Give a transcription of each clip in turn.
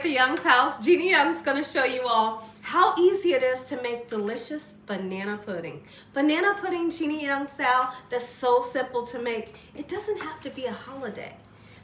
at the Young's house. Jeannie Young's going to show you all how easy it is to make delicious banana pudding. Banana pudding, Jeannie Young style, that's so simple to make. It doesn't have to be a holiday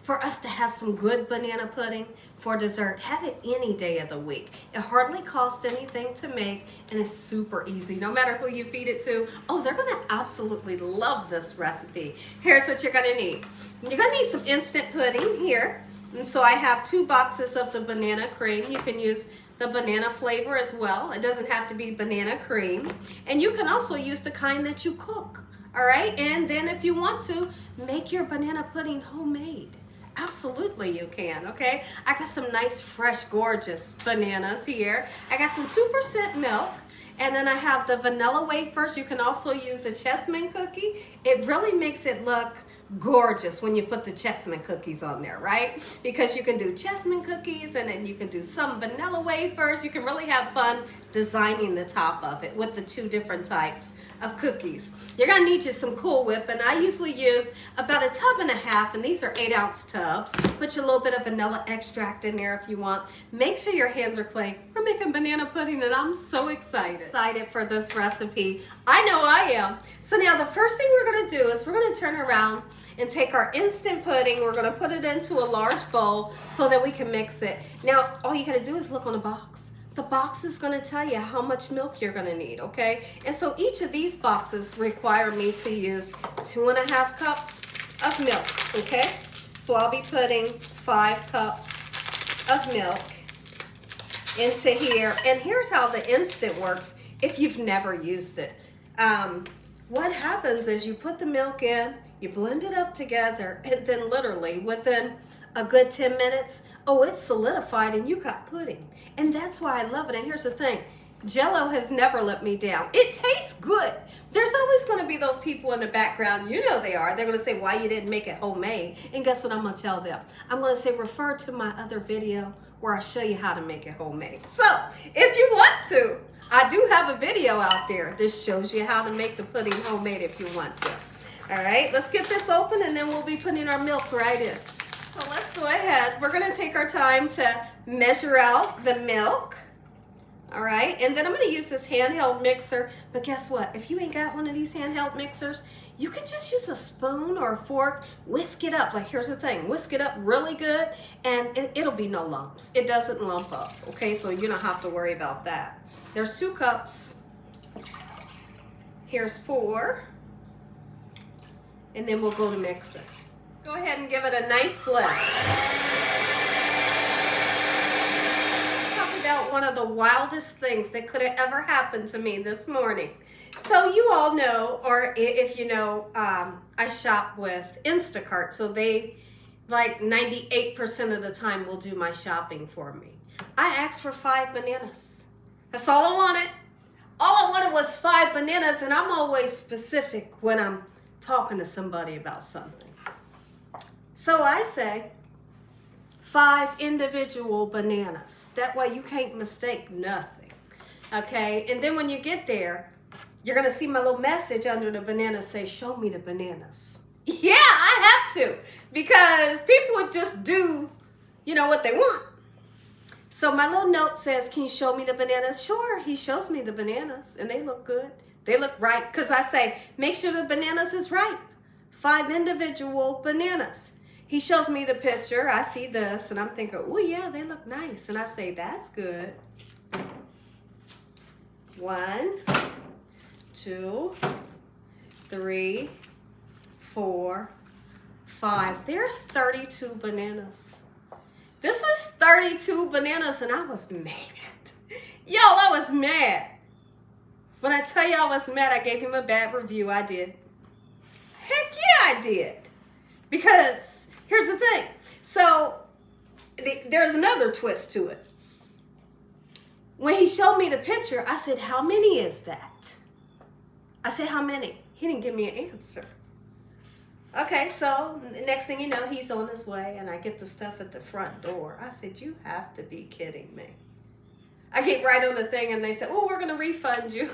for us to have some good banana pudding for dessert. Have it any day of the week. It hardly costs anything to make, and it's super easy. No matter who you feed it to, oh, they're gonna absolutely love this recipe. Here's what you're gonna need. You're gonna need some instant pudding here. And so I have 2 boxes of the banana cream. You can use the banana flavor as well. It doesn't have to be banana cream. And you can also use the kind that you cook, all right? And then if you want to, make your banana pudding homemade. Absolutely you can, okay? I got some nice, fresh, gorgeous bananas here. I got some 2% milk, and then I have the vanilla wafers. You can also use a chessman cookie. It really makes it look gorgeous when you put the chessman cookies on there, right? Because you can do chessman cookies, and then you can do some vanilla wafers. You can really have fun designing the top of it with the 2 different types of cookies. You're gonna need you some Cool Whip, and I usually use about 1.5 tubs, and these are 8-ounce tubs. Put your little bit of vanilla extract in there if you want. Make sure your hands are clean. We're making banana pudding, and I'm so excited for this recipe. I know I am. So now the first thing we're gonna do is we're gonna turn around and take our instant pudding. We're gonna put it into a large bowl so that we can mix it. Now, all you gotta do is look on the box. The box is gonna tell you how much milk you're gonna need, okay? And so each of these boxes require me to use 2.5 cups of milk, okay? So I'll be putting 5 cups of milk into here. And here's how the instant works if you've never used it. What happens is you put the milk in, you blend it up together, and then literally within a good 10 minutes, oh, it's solidified and you got pudding. And that's why I love it. And here's the thing, Jell-O has never let me down. It tastes good. There's always gonna be those people in the background, you know they are. They're gonna say, why you didn't make it homemade? And guess what I'm gonna tell them? I'm gonna say, refer to my other video where I show you how to make it homemade. So if you want to, I do have a video out there that shows you how to make the pudding homemade if you want to. All right, let's get this open, and then we'll be putting our milk right in. So let's go ahead. We're gonna take our time to measure out the milk. All right, and then I'm gonna use this handheld mixer, but guess what? If you ain't got one of these handheld mixers, you can just use a spoon or a fork, whisk it up. Like, here's the thing, whisk it up really good, and it'll be no lumps. It doesn't lump up, okay? So you don't have to worry about that. There's 2 cups. Here's 4. And then we'll go to mix it. Go ahead and give it a nice blend. Talk about one of the wildest things that could have ever happened to me this morning. So you all know, or if you know, I shop with Instacart, so they like 98% of the time will do my shopping for me. I asked for 5 bananas. That's all I wanted. All I wanted was 5 bananas, and I'm always specific when I'm talking to somebody about something. So I say 5 individual bananas. That way you can't mistake nothing, okay? And then when you get there, you're gonna see my little message under the banana say, show me the bananas. Yeah, I have to, because people would just do, you know, what they want. So my little note says, can you show me the bananas? Sure, he shows me the bananas, and they look good. They look right, because I say, make sure the bananas is ripe. 5 individual bananas. He shows me the picture. I see this, and I'm thinking, oh yeah, they look nice. And I say, that's good. 1, 2, 3, 4, 5. There's 32 bananas. This is 32 bananas, and I was mad. Y'all, I was mad. When I tell you I was mad, I gave him a bad review. I did. Heck yeah, I did. Because here's the thing. So there's another twist to it. When he showed me the picture, I said, how many is that? I said, how many? He didn't give me an answer. Okay, so the next thing you know, he's on his way, and I get the stuff at the front door. I said, you have to be kidding me. I get right on the thing, and they say, oh, we're going to refund you.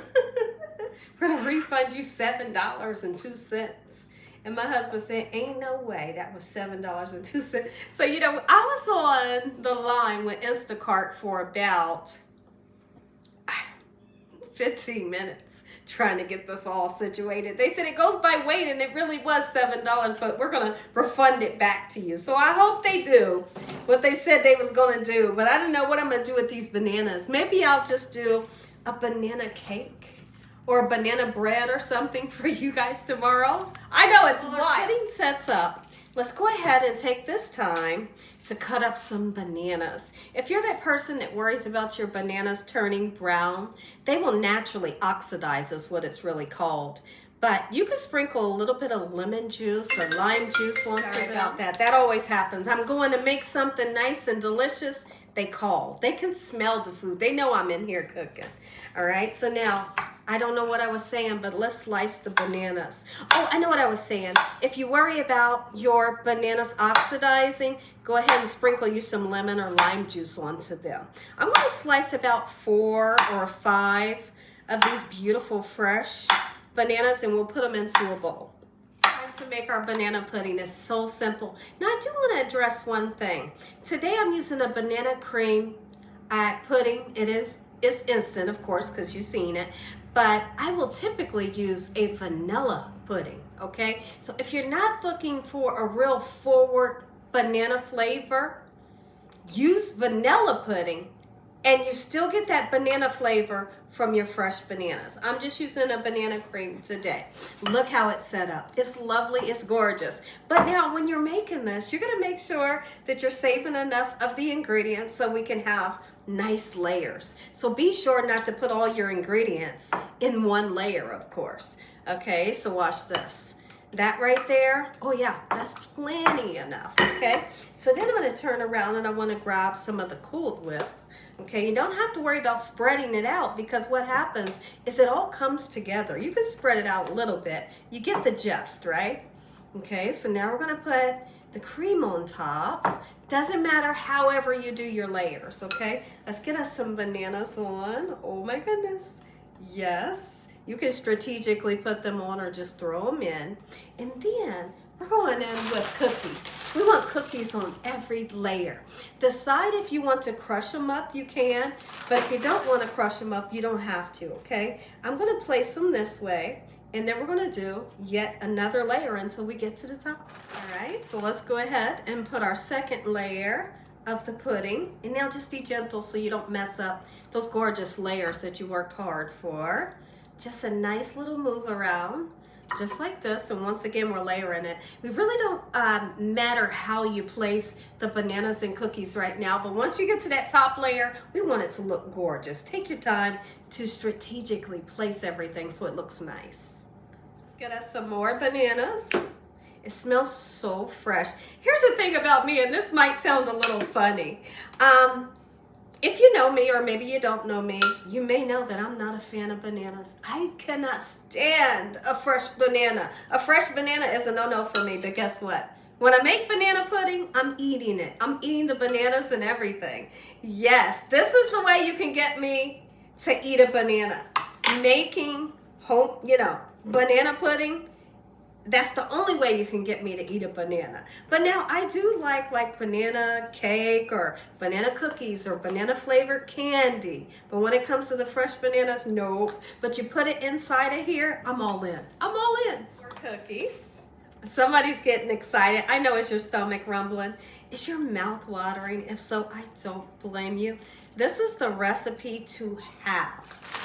We're going to refund you $7.02. And my husband said, ain't no way, that was $7.02. So, you know, I was on the line with Instacart for about 15 minutes trying to get this all situated. They said it goes by weight and it really was $7, but we're going to refund it back to you. So I hope they do what they said they was going to do, but I don't know what I'm going to do with these bananas. Maybe I'll just do a banana cake or a banana bread or something for you guys tomorrow. I know it's wild. Our pudding sets up. Let's go ahead and take this time to cut up some bananas. If you're that person that worries about your bananas turning brown, they will naturally oxidize is what it's really called. But you can sprinkle a little bit of lemon juice or lime juice onto them. About that. That always happens. I'm going to make something nice and delicious. They call. They can smell the food. They know I'm in here cooking. All right, so now, I don't know what I was saying, but let's slice the bananas. Oh, I know what I was saying. If you worry about your bananas oxidizing, go ahead and sprinkle you some lemon or lime juice onto them. I'm going to slice about 4 or 5 of these beautiful fresh bananas, and we'll put them into a bowl. To make our banana pudding is so simple. Now I do want to address one thing. Today I'm using a banana cream pudding. It's instant, of course, because you've seen it, but I will typically use a vanilla pudding, okay? So if you're not looking for a real forward banana flavor, use vanilla pudding and you still get that banana flavor from your fresh bananas. I'm just using a banana cream today. Look how it's set up. It's lovely, it's gorgeous. But now when you're making this, you're gonna make sure that you're saving enough of the ingredients so we can have nice layers. So be sure not to put all your ingredients in one layer, of course. Okay, so watch this. That right there, oh yeah, that's plenty enough, okay? So then I'm gonna turn around and I wanna grab some of the Cooled Whip. Okay, you don't have to worry about spreading it out because what happens is it all comes together. You can spread it out a little bit. You get the gist, right? Okay, so now we're gonna put the cream on top. Doesn't matter however you do your layers, okay? Let's get us some bananas on. Oh my goodness, yes. You can strategically put them on or just throw them in. And then we're going in with cookies. We want cookies on every layer. Decide if you want to crush them up, you can. But if you don't want to crush them up, you don't have to, okay? I'm going to place them this way. And then we're going to do yet another layer until we get to the top. All right, so let's go ahead and put our second layer of the pudding. And now just be gentle so you don't mess up those gorgeous layers that you worked hard for. Just a nice little move around, just like this. And once again, we're layering it. We really don't matter how you place the bananas and cookies right now, but once you get to that top layer, we want it to look gorgeous. Take your time to strategically place everything so it looks nice. Let's get us some more bananas. It smells so fresh. Here's the thing about me, and this might sound a little funny. If you know me, or maybe you don't know me, you may know that I'm not a fan of bananas. I cannot stand a fresh banana. A fresh banana is a no-no for me, but guess what? When I make banana pudding, I'm eating it. I'm eating the bananas and everything. Yes, this is the way you can get me to eat a banana. Making home, banana pudding. That's the only way you can get me to eat a banana. But now I do like banana cake or banana cookies or banana flavored candy. But when it comes to the fresh bananas, no. But you put it inside of here, I'm all in. I'm all in. More cookies. Somebody's getting excited. I know it's your stomach rumbling. Is your mouth watering? If so, I don't blame you. This is the recipe to have.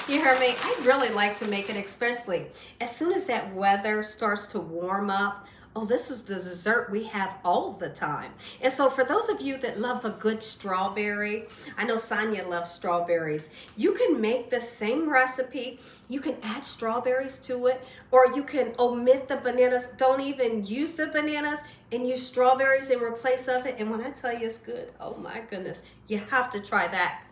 You heard me? I really like to make it, especially as soon as that weather starts to warm up. Oh, this is the dessert we have all the time. And so for those of you that love a good strawberry, I know Sonia loves strawberries. You can make the same recipe. You can add strawberries to it, or you can omit the bananas. Don't even use the bananas and use strawberries in replace of it. And when I tell you it's good, oh my goodness, you have to try that.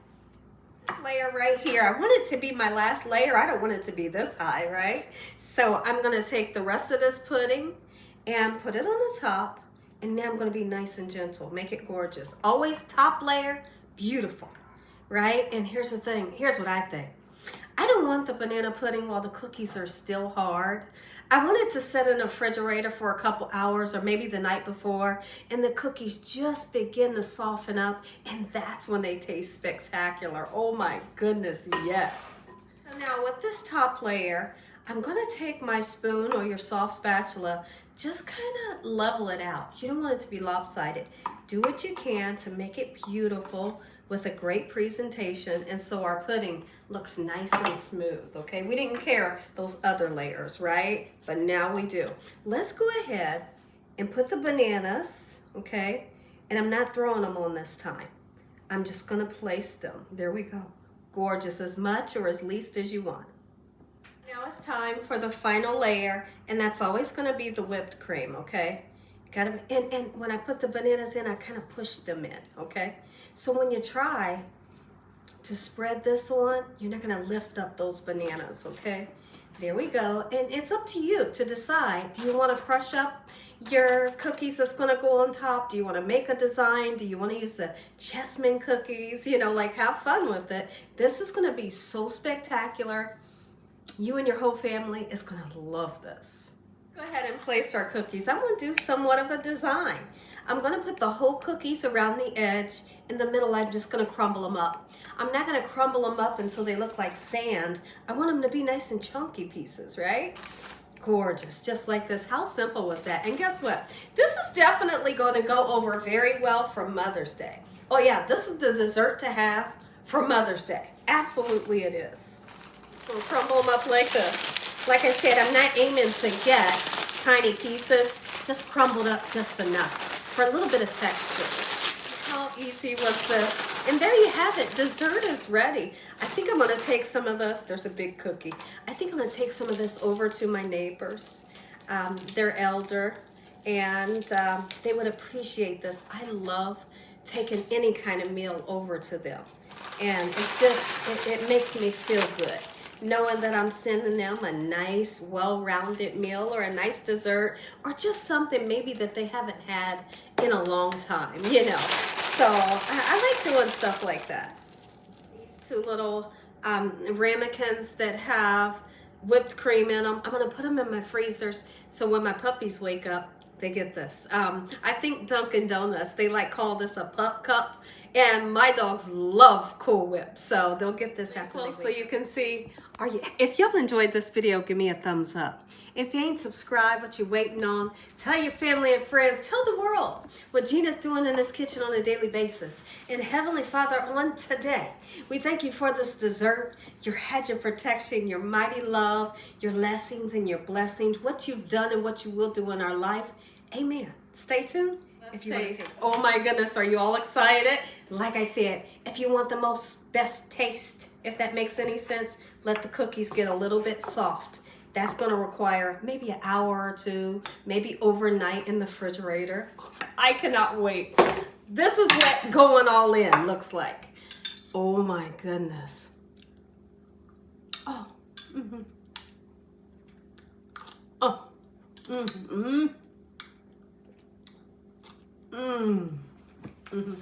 This layer right here, I want it to be my last layer. I don't want it to be this high, right? So I'm gonna take the rest of this pudding and put it on the top, and now I'm gonna be nice and gentle, make it gorgeous. Always top layer, beautiful, right? And here's the thing, here's what I think. I don't want the banana pudding while the cookies are still hard. I want it to sit in the refrigerator for a couple hours or maybe the night before, and the cookies just begin to soften up, and that's when they taste spectacular. Oh my goodness, yes. So now with this top layer, I'm gonna take my spoon or your soft spatula, just kind of level it out. You don't want it to be lopsided. Do what you can to make it beautiful with a great presentation, and so our pudding looks nice and smooth, okay? We didn't care those other layers, right? But now we do. Let's go ahead and put the bananas, okay? And I'm not throwing them on this time. I'm just gonna place them. There we go. Gorgeous, as much or as least as you want. Now it's time for the final layer, and that's always gonna be the whipped cream, okay? And when I put the bananas in, I kind of push them in, okay? So when you try to spread this on, you're not gonna lift up those bananas, okay? There we go, and it's up to you to decide. Do you wanna crush up your cookies that's gonna go on top? Do you wanna make a design? Do you wanna use the chessmen cookies? You know, like, have fun with it. This is gonna be so spectacular. You and your whole family is gonna love this. Go ahead and place our cookies. I'm gonna do somewhat of a design. I'm gonna put the whole cookies around the edge. In the middle, I'm just gonna crumble them up. I'm not gonna crumble them up until they look like sand. I want them to be nice and chunky pieces, right? Gorgeous, just like this. How simple was that? And guess what? This is definitely gonna go over very well for Mother's Day. Oh yeah, this is the dessert to have for Mother's Day. Absolutely it is. So crumble them up like this. Like I said, I'm not aiming to get tiny pieces, just crumbled up just enough for a little bit of texture. How easy was this? And there you have it, dessert is ready. I think I'm gonna take some of this, there's a big cookie. I think I'm gonna take some of this over to my neighbors. They're elder, and they would appreciate this. I love taking any kind of meal over to them. And it makes me feel good, knowing that I'm sending them a nice, well-rounded meal or a nice dessert or just something maybe that they haven't had in a long time, you know. So I like doing stuff like that. These two little ramekins that have whipped cream in them, I'm gonna put them in my freezers so when my puppies wake up, they get this. I think Dunkin' Donuts, they like call this a pup cup, and my dogs love Cool Whip, so they'll get this after close so you can see. If y'all enjoyed this video, give me a thumbs up. If you ain't subscribed, what you waiting on? Tell your family and friends, tell the world what Gina's doing in this kitchen on a daily basis. And Heavenly Father, on today, we thank you for this dessert, your hedge of protection, your mighty love, your blessings and your blessings, what you've done and what you will do in our life. Amen. Stay tuned. If you taste. Oh my goodness, are you all excited? Like I said, if you want the best taste, if that makes any sense, let the cookies get a little bit soft. That's going to require maybe an hour or two, maybe overnight in the refrigerator. I cannot wait. This is what going all in looks like. Oh my goodness. Oh. Mm-hmm. Oh. Mm-hmm. Mm. Mm-hmm.